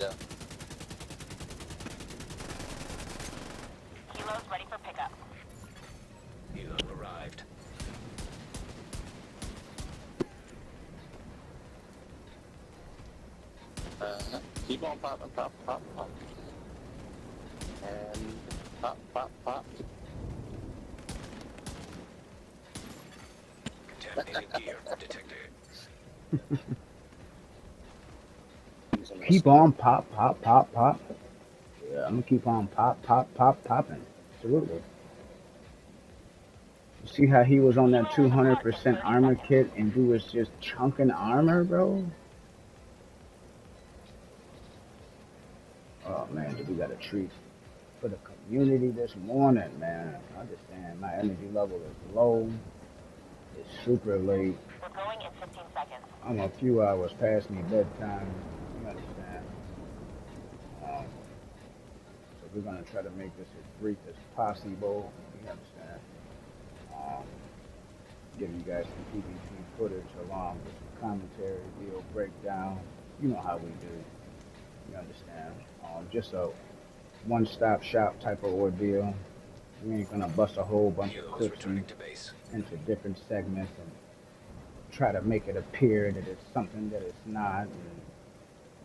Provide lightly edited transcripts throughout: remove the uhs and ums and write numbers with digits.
Yeah. Kilo's ready for pickup. Helo arrived. Keep on popping, pop, pop, pop. And pop, pop, pop. Contaminated gear detected. Keep on pop, pop, pop, pop. Yeah, I'm gonna keep on pop, pop, pop, popping. Absolutely. You see how he was on that 200% armor kit and dude was just chunking armor, bro? Oh man, we got a treat for the community this morning, man. I understand my energy level is low. It's super late. We're going in 15 seconds. I'm a few hours past me bedtime. You understand? So we're gonna try to make this as brief as possible. You understand? Um, give you guys some PvP footage along with some commentary, video breakdown. You know how we do. You understand? Just a one-stop shop type of ordeal. We ain't gonna bust a whole bunch of Helo is clips returning to base. into different segments and try to make it appear that it's something that it's not. And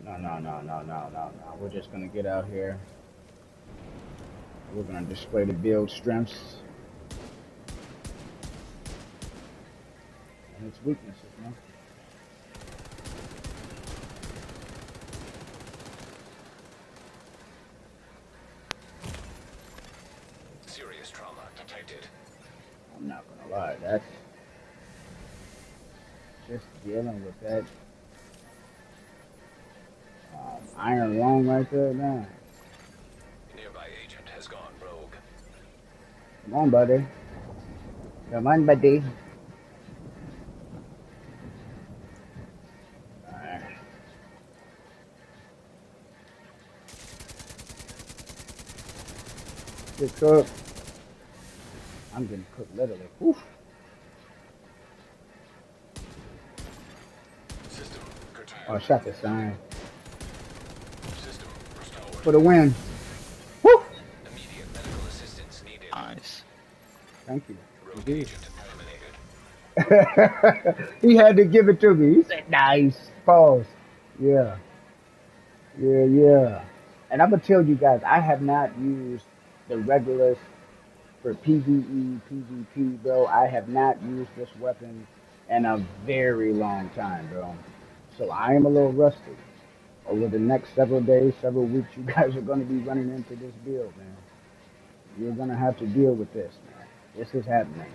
no. We're just gonna get out here. We're gonna display the build strengths and its weaknesses, man. Serious trauma detected. I'm not gonna lie, that's just dealing with that iron lung right there, man. Nearby agent has gone rogue. Come on, buddy. Come on, buddy. Alright. Get cooked. I'm getting cooked literally. Oof. System curtailed. Oh, I shot the sign. System restored. For the win. Woo! Immediate medical assistance needed. Nice. Thank you. Rogue You agent eliminated. did. He had to give it to me. He said, nice. Pause. Yeah. Yeah. And I'm going to tell you guys, I have not used the Regulus for PvE, PvP, bro. I have not used this weapon in a very long time, bro. So I am a little rusty. Over the next several days, several weeks, you guys are going to be running into this build, man. You're going to have to deal with this, man. This is happening.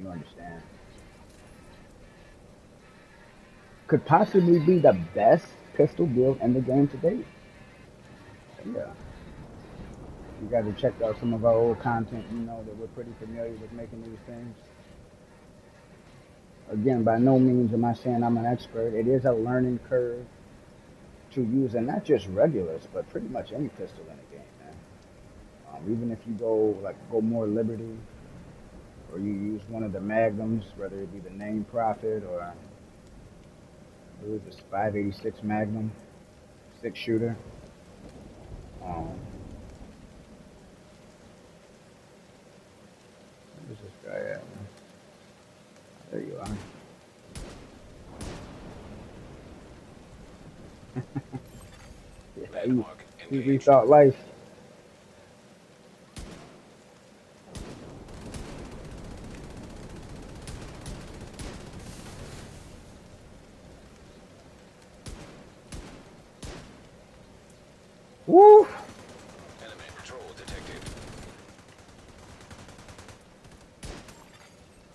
You understand? Could possibly be the best pistol build in the game to date. Yeah. You guys have checked out some of our old content, you know that we're pretty familiar with making these things. Again, by no means am I saying I'm an expert. It is a learning curve to use, and not just regulars, but pretty much any pistol in the game, man. Even if you go more Liberty, or you use one of the Magnums, whether it be the Name Prophet or I believe it's 586 Magnum, 6-shooter. Where's this guy at, man? There you are. Yeah, Landmark he engaged. rethought life. Woo! Enemy patrol detected.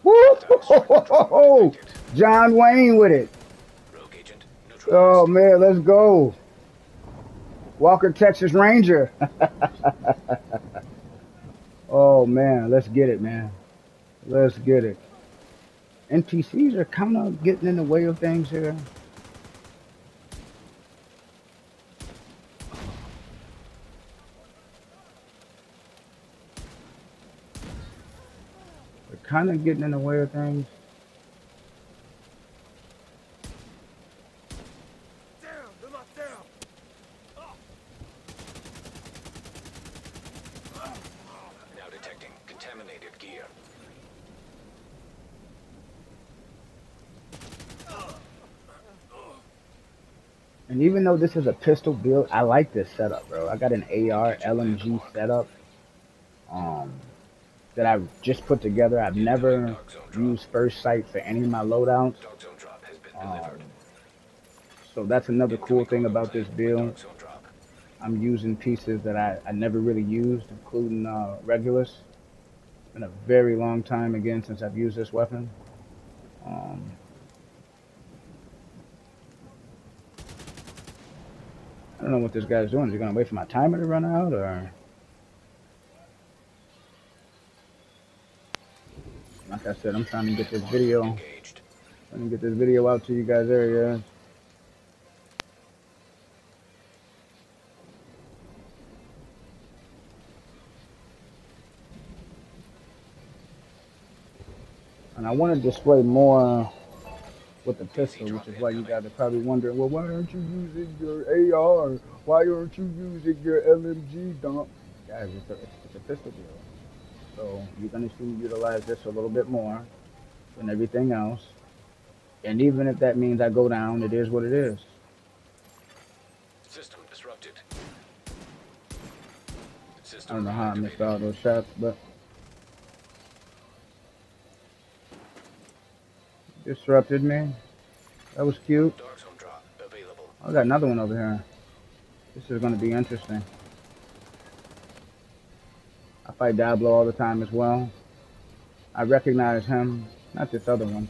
Woo! John Wayne with it. Rogue agent Oh neutralized. man, let's go. Walker, Texas Ranger. Oh man, let's get it, man. Let's get it. NPCs are kind of getting in the way of things here. They're kind of getting in the way of things. And even though this is a pistol build, I like this setup, bro. I got an AR Engaging LMG landmark. setup um, that I just put together. I've Incoming never dark zone drop. used first sight for any of my loadouts. Dark zone drop has been Um, delivered. so that's another cool Incoming thing cargo about claim this by build. dark zone drop. I'm using pieces that I never really used, including Regulus. It's been a very long time again since I've used this weapon. Um, I don't know what this guy's doing. Is he gonna wait for my timer to run out, or like I said, I'm trying to get this Landmark video, engaged. out to you guys. There he is. And I want to display more with the DZ pistol, which drop is why you incoming. guys are probably wondering, well, why aren't you using your AR? Why aren't you using your LMG dump? Guys, it's a pistol deal. So you're going to see me utilize this a little bit more than everything else. And even if that means I go down, it is what it is. System disrupted. I System don't know how I missed reactivated. all those shots, but disrupted me. That was cute. Dark zone drop available. I got another one over here. This is going to be interesting. I fight Diablo all the time as well. I recognize him, not this other one.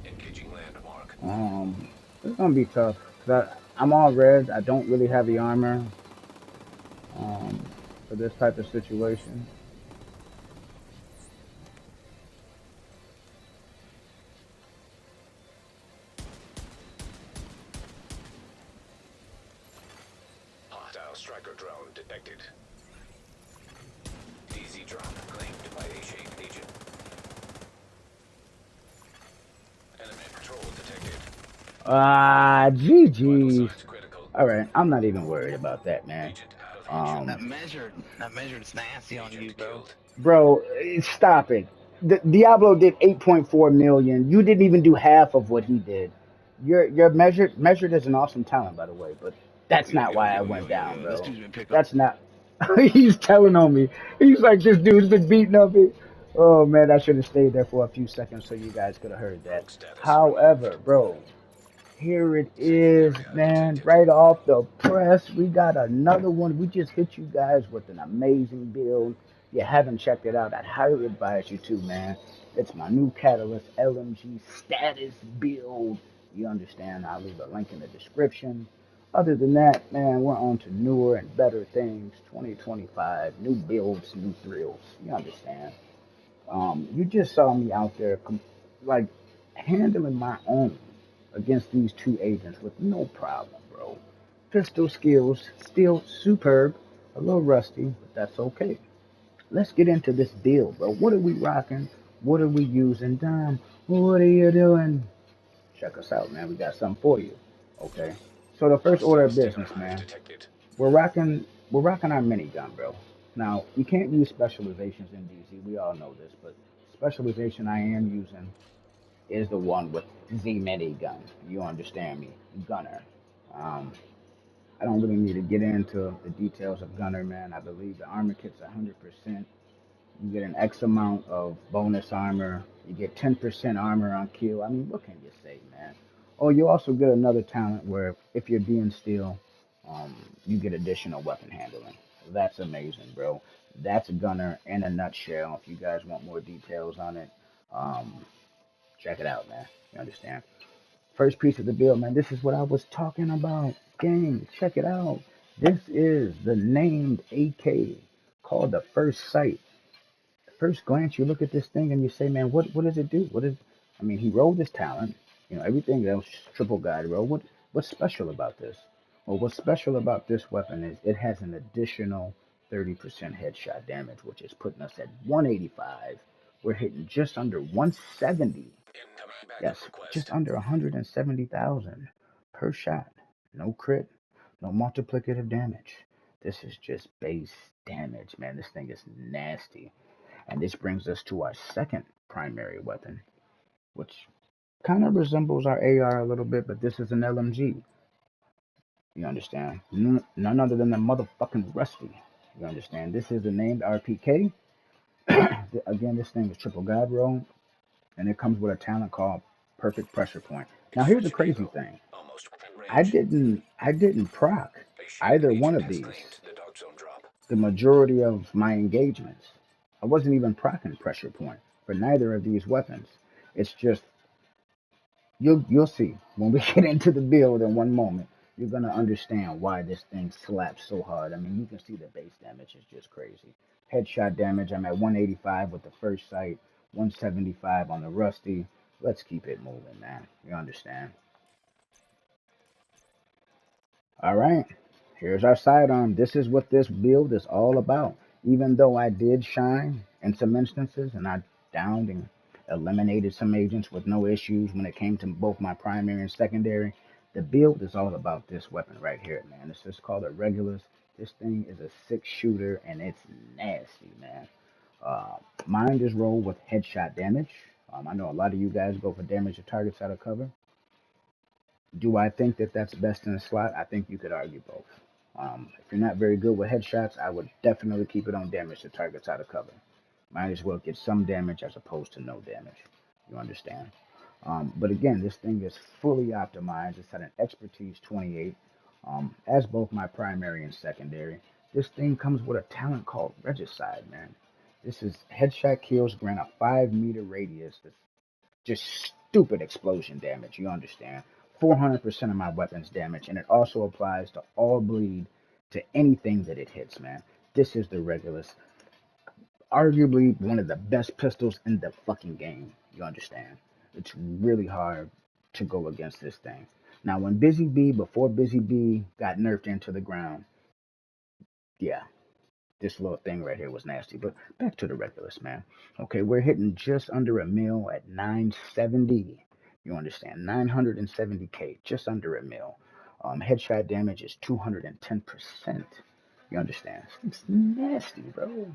Engaging landmark. Um, it's gonna be tough because I'm all red. I don't really have the armor um, for this type of situation. Hostile striker drone detected. DZ drop claimed by a shade agent. Enemy patrol detected. Vital GG's. signs critical. All right, I'm not even worried about that, man. Agent out of HQ. Um, That measured's nasty on you, Agent bro. killed. bro, stop it. Diablo did 8.4 million. You didn't even do half of what he did. Your measured is an awesome talent, by the way, but that's Yo, not yo, why I yo, yo, went yo, down, yo. This bro. dude's been picked up. That's not. He's telling on me. He's like, this dude's been beating up me. Oh man, I should have stayed there for a few seconds so you guys could have heard that. Rogue status removed. However, bro, here it Sensing is, area man. detected. Right off the press, we got another one. We just hit you guys with an amazing build. If you haven't checked it out, I'd highly advise you to, man. It's my new Catalyst LMG status build. You understand? I'll leave a link in the description. Other than that, man, we're on to newer and better things. 2025, new builds, new thrills. You understand? You just saw me out there, like handling my own against these two agents with no problem, bro. Pistol skills still superb, a little rusty, but that's okay. Let's get into this build, bro. What are we rocking? What are we using? Dom, what are you doing? Check us out, man. We got something for you. Okay. So the first order Hostile of stinger business, hive man. detected. We're rocking our minigun, bro. Now you can't use specializations in DZ. We all know this, but specialization I am using is the one with Z minigun. You understand me, Gunner. Um, I don't really need to get into the details of Gunner, man. I believe the armor kit's 100%. You get an X amount of bonus armor. You get 10% armor on kill. I mean, what can you say, man? Oh, you also get another talent where if you're being steel, um, you get additional weapon handling. That's amazing, bro. That's a Gunner in a nutshell. If you guys want more details on it, um, check it out, man. You understand? First piece of the build, man. This is what I was talking about. Gang, check it out. This is the named AK called the First Sight. First glance, you look at this thing and you say, man, what does it do? What is? I mean, he rolled his talent. You know, everything else triple guide roll. What's special about this? Well, what's special about this weapon is it has an additional 30% headshot damage, which is putting us at 185. We're hitting just under 170. Incoming backup Yes, just request. under 170,000 per shot. No crit, no multiplicative damage. This is just base damage, man. This thing is nasty. And this brings us to our second primary weapon, which kind of resembles our AR a little bit, but this is an LMG. You understand? None other than the motherfucking Rusty. You understand? This is the named RPK. Again, this thing is triple god roll, and it comes with a talent called Perfect Pressure Point. Now, here's the Extraction crazy vehicle. thing. Almost within I range. didn't proc A shared either one agent of has these. claimed the dark zone drop. The majority of my engagements, I wasn't even procking Pressure Point for neither of these weapons. It's just you'll see when we get into the build in one moment. You're gonna understand why this thing slaps so hard. I mean, you can see the base damage is just crazy. Headshot damage, I'm at 185 with the first sight, 175 on the Rusty. Let's keep it moving, man. You understand? All right, here's our sidearm. This is what this build is all about. Even though I did shine in some instances and I downed and eliminated some agents with no issues when it came to both my primary and secondary, the build is all about this weapon right here, man. It's just called a Regulus. This thing is a 6-shooter and it's nasty, man. Uh, Mine just roll with headshot damage. I know a lot of you guys go for damage to targets out of cover. Do I think that that's best in the slot? I think you could argue both. If you're not very good with headshots, I would definitely keep it on damage to targets out of cover. Might as well get some damage as opposed to no damage. You understand? But again, this thing is fully optimized. It's at an expertise 28, as both my primary and secondary. This thing comes with a talent called Regicide, man. This is headshot kills grant a 5-meter radius. That's just stupid explosion damage. You understand? 400% of my weapons damage, and it also applies to all bleed to anything that it hits, man. This is the Regulus, arguably one of the best pistols in the fucking game. You understand? It's really hard to go against this thing. Now, when Busy Bee, before Busy Bee got nerfed into the ground, yeah, this little thing right here was nasty. But back to the Regulus, man. Okay, we're hitting just under a mil at 970. You understand? 970K, just under a mil. Headshot damage is 210%. You understand? It's nasty, bro.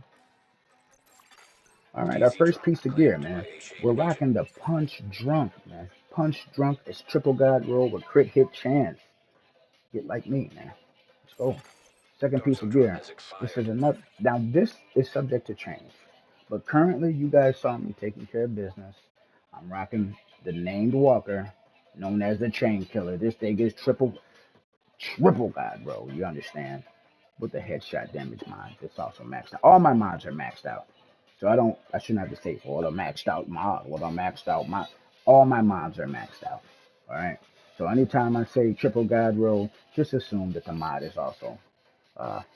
All right, our DZ first drop piece of gear, claimed by man. a We're shaded agent. rocking the Punch Drunk, man. Punch Drunk is triple god roll with crit hit chance. Get like me, man. Let's go. Second Dark piece zone of drop gear. has This is expired. another. Now this is subject to change, but currently you guys saw me taking care of business. I'm rocking the named Walker, known as the Chain Killer. This thing is triple god, bro. You understand? With the headshot damage mod, it's also maxed out. All my mods are maxed out, so I shouldn't have to say all the maxed out mod. Well, the maxed out mod. All my mods are maxed out. All right. So anytime I say triple god roll, just assume that the mod is also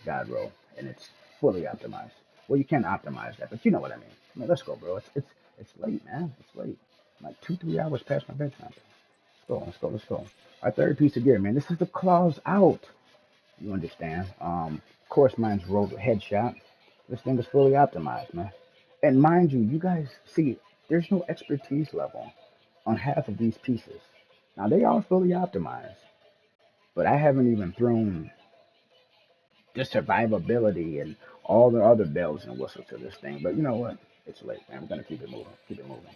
God roll, and it's fully optimized. Well, you can't optimize that, but you know what I mean. I mean, let's go, bro. It's late, man. It's late. Like 2-3 hours past my bedtime. Let's go. Let's go. Let's go. Our third piece of gear, man. This is the claws out. You understand? Of course, mine's rolled with headshot. This thing is fully optimized, man. And mind you, you guys see, there's no expertise level on half of these pieces. Now they are fully optimized, but I haven't even thrown the survivability and all the other bells and whistles to this thing. But you know what? It's late, man. We're gonna keep it moving. Keep it moving.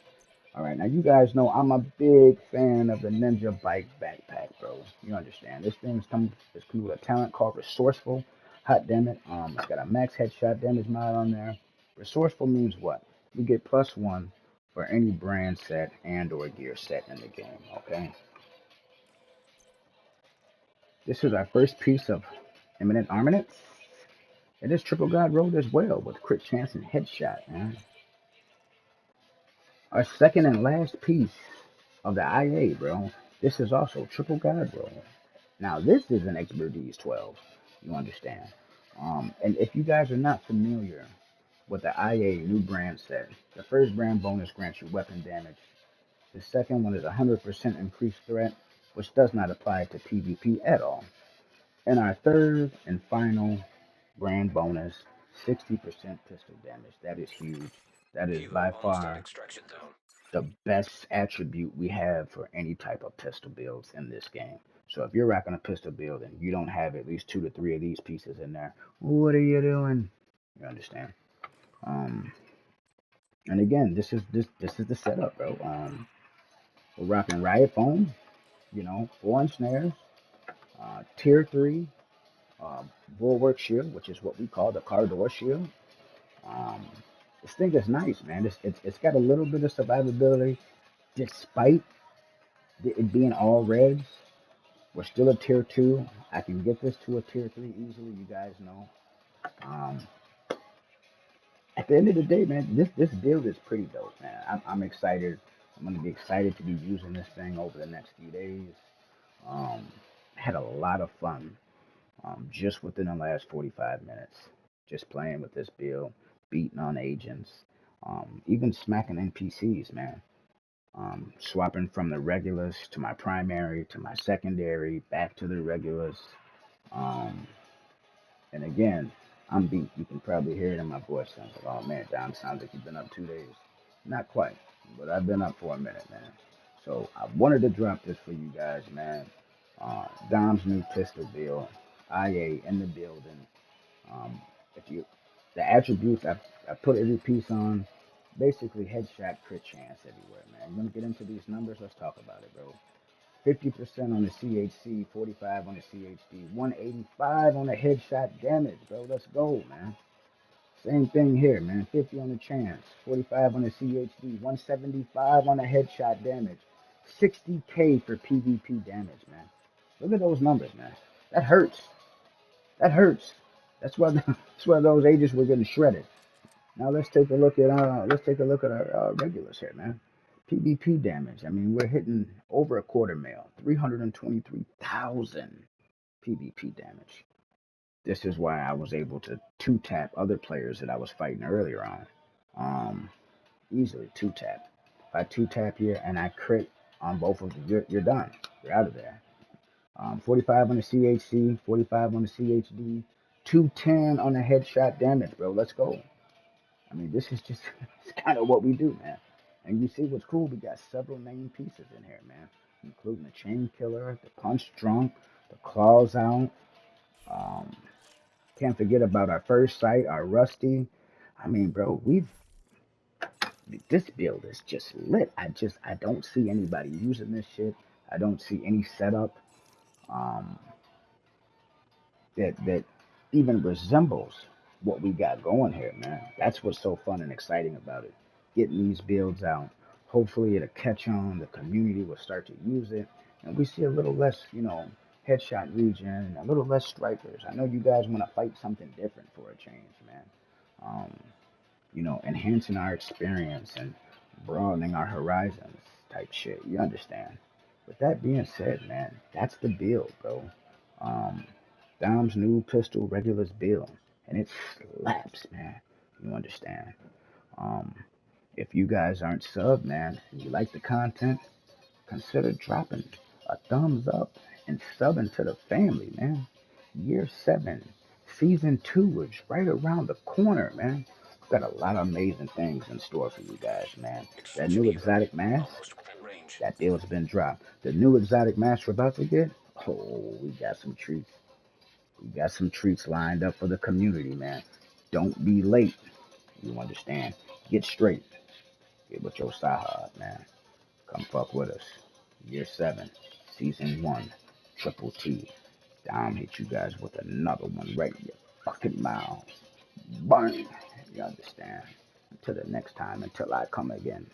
All right, now you guys know I'm a big fan of the Ninja Bike backpack, bro. You understand? This thing's come with a talent called Resourceful. Hot damn it. It's got a max headshot damage mod on there. Resourceful means what? You get +1 for any brand set and or gear set in the game. Okay. This is our first piece of imminent armament. It is triple god rolled as well with crit chance and headshot, man. Our second and last piece of the IA, bro. This is also triple god roll. Now this is an expertise 12. You understand? And if you guys are not familiar with the IA new brand set, the first brand bonus grants you weapon damage. The second one is 100% increased threat, which does not apply to PvP at all. And our third and final brand bonus, 60% pistol damage. That is huge. That is Helo by almost at far extraction zone. the best attribute we have for any type of pistol builds in this game. So if you're rocking a pistol build and you don't have at least 2 to 3 of these pieces in there, what are you doing? You understand? Um, and again, this is the setup, bro. We're rocking riot foam, 4-inch snares, Tier 3 bulwark shield, which is what we call the car door shield. Um, this thing is nice, man. It's got a little bit of survivability despite it being all reds. We're still a tier 2. I can get this to a tier 3 easily, you guys know. Um, at the end of the day, man, this build is pretty dope, man. I'm excited. I'm gonna be excited to be using this thing over the next few days. Um, had a lot of fun just within the last 45 minutes, just playing with this build, beating on agents, even smacking NPCs, man. Swapping from the regulars to my primary to my secondary, back to the regulars. Um, and again, I'm beat. You can probably hear it in my voice. Sounds like, oh man, Dom, sounds like you've been up 2 days. Not quite, but I've been up for a minute, man. So I wanted to drop this for you guys, man. Dom's new pistol build, IA in the building. Um, if you, the attributes I put every piece on, basically headshot, crit chance everywhere, man. You want to get into these numbers? Let's talk about it, bro. 50% on the CHC, 45 on the CHD, 185 on the headshot damage, bro. Let's go, man. Same thing here, man. 50 on the chance, 45 on the CHD, 175 on the headshot damage, 60K for PvP damage, man. Look at those numbers, man. That hurts. That hurts. That's why those agents were getting shredded. Now let's take a look at our regulars here, man. PvP damage. I mean, we're hitting over a quarter mil, 323,000 PvP damage. This is why I was able to two tap other players that I was fighting earlier on. Easily two tap. If I two tap here and I crit on both of them, you're done. You're out of there. 45 on the CHC, 45 on the CHD, 210 on the headshot damage, bro. Let's go. I mean, this is just it's kind of what we do, man. And you see what's cool? We got several main pieces in here, man, including the chain killer, the punch drunk, the claws out. Um, can't forget about our first sight, our rusty. I mean, bro, we've this build is just lit. I don't see anybody using this shit. I don't see any setup. Um, that even resembles what we got going here, man. That's what's so fun and exciting about it. Getting these builds out. Hopefully it'll catch on. The community will start to use it, and we see a little less, headshot region, a little less strikers. I know you guys want to fight something different for a change, man. Um, enhancing our experience and broadening our horizons type shit. You understand? With that being said, man, that's the build, bro. Um, Dom's new pistol regulars build, and it slaps, man. You understand? Um, if you guys aren't sub, man, and you like the content, consider dropping a thumbs up and subbing to the family, man. Year 7, Season 2 is right around the corner, man. We've got a lot of amazing things in store for you guys, man. That Extraction new even. exotic mask, Almost within range. that deal's been dropped. The new exotic mask we're about to get, oh, we got some treats. We got some treats lined up for the community, man. Don't be late. You understand? Get straight. Get with your sahad, man. Come fuck with us. Year 7, Season 1, Triple T. Down hit you guys with another one right in your fucking mouth. Burn. You understand? Until the next time, until I come again.